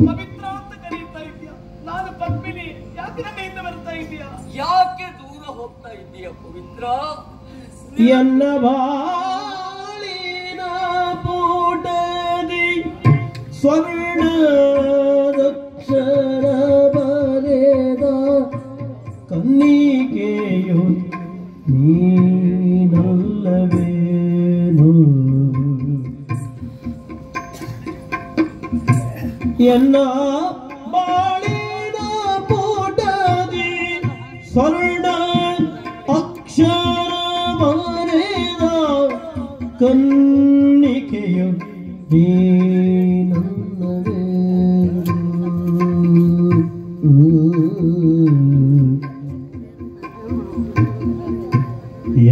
ಪವಿತ್ರ ಅಂತ ಕರೀತಾ ಇದೆಯಾ? ನಾನು ಪದ್ಮಿನಿ, ಯಾಕೆ ನನ್ನ ಹಿಂದೆ ಬರ್ತಾ ಇದೆಯಾ? ಯಾಕೆ ದೂರ ಹೋಗ್ತಾ ಇದೀಯ ಪವಿತ್ರ? ಎನ್ನ ಬಾಳಿನ ಪೂಟದಿ ಸ್ವರ್ಣದಕ್ಷರ ಬರೆದ ಕನ್ನಿಕೆಯು ನೀನಲ್ಲವೇನು? ಎನ್ನ ಬಾಳಿನ ಪೂಟದಿ ಸ್ವರ್ಣ ಅಕ್ಷರ ಬರೆದ ಕನ್ನಿಕೆಯು ನೀನಲ್ಲವೇನು?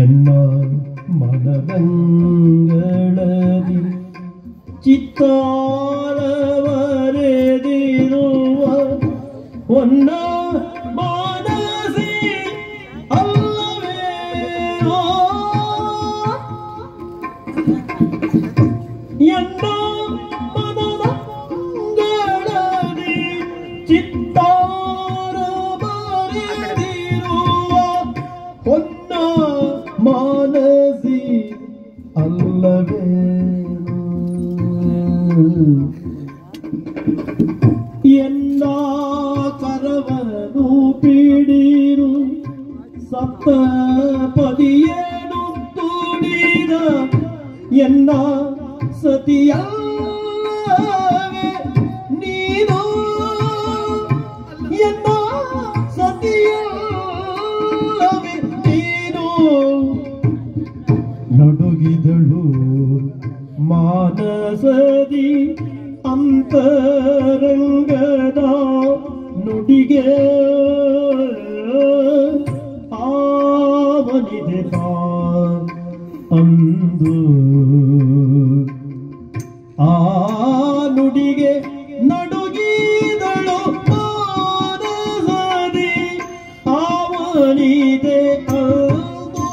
ಎನ್ನ ಮನದಂಗಳದಿ ಚಿತ್ತಾರ ಬರೆದಿರುವ ಒನ್ನ ಮಾನಸಿ ಅಲ್ಲವೇನೋ? ಎನ್ನ ಮನದಂಗಳದಿ ಚಿತ್ತಾರ ಬರೆದಿರುವ ಒನ್ನ ಮಾನಸಿ ಅಲ್ಲವೇನು? ಎಲ್ಲ ಕರವನು ಪೀಡಿರು ಸಪ್ತಪದಿಯೇನು ತುಡಿದ ಎನ್ನ ಸತಿಯಲ್ಲವೇ ನೀನು? ಎನ್ನ ಸತಿಯಲ್ಲವೇ ನೀನು? ನಡುಗಿದಳು ಮಾನಸದಿ ಅಂತರಂಗದ ನುಡಿಗೆ ಆವನಿದೆ ಅಂದು ಆ ನುಡಿಗೆ ನಡುಗಿದಳು ಮಾನಸದಿ ಆವನಿದೆ ಅಂದು.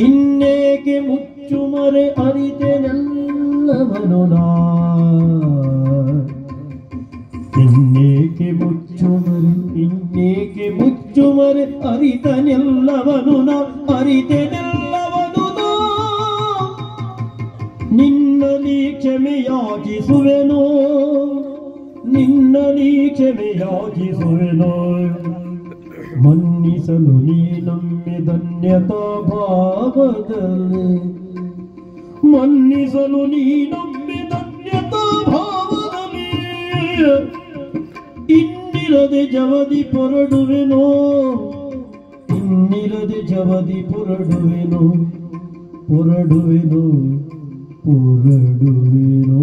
ಇನ್ನೇಕೆ ಮುಚ್ಚುಮರೆ ಅರಿತೆನೆಲ್ಲವನು ನಾ? ಇನ್ನೇಕೆ ಮುಚ್ಚುಮರೆ ಅರಿತನೆಲ್ಲವನು ನಾ? ಅರಿತೆನೆಲ್ಲವನು ನಾ? ನಿನ್ನಲಿ ಕ್ಷಮೆಯಾಚಿಸುವೆನೋ, ನಿನ್ನಲಿ ಕ್ಷಮೆಯಾಚಿಸುವೆನೋ. ಮನ್ನಿಸಲು ನೀ ನಮ್ಮೆ ಧನ್ಯತಾ ಭಾವದಲ್ಲಿ, ಮನ್ನಿಸಲು ನೀ ನಮ್ಮೆ ಧನ್ಯತಾ ಭಾವದಲ್ಲಿ. ಇನ್ನಿರದೆ ಜವದಿ ಪೊರಡುವೆನೋ, ಇನ್ನಿರದೆ ಜವದಿ ಪೊರಡುವೆನೋ, ಪೊರಡುವೆನೋ, ಪೊರಡುವೆನೋ.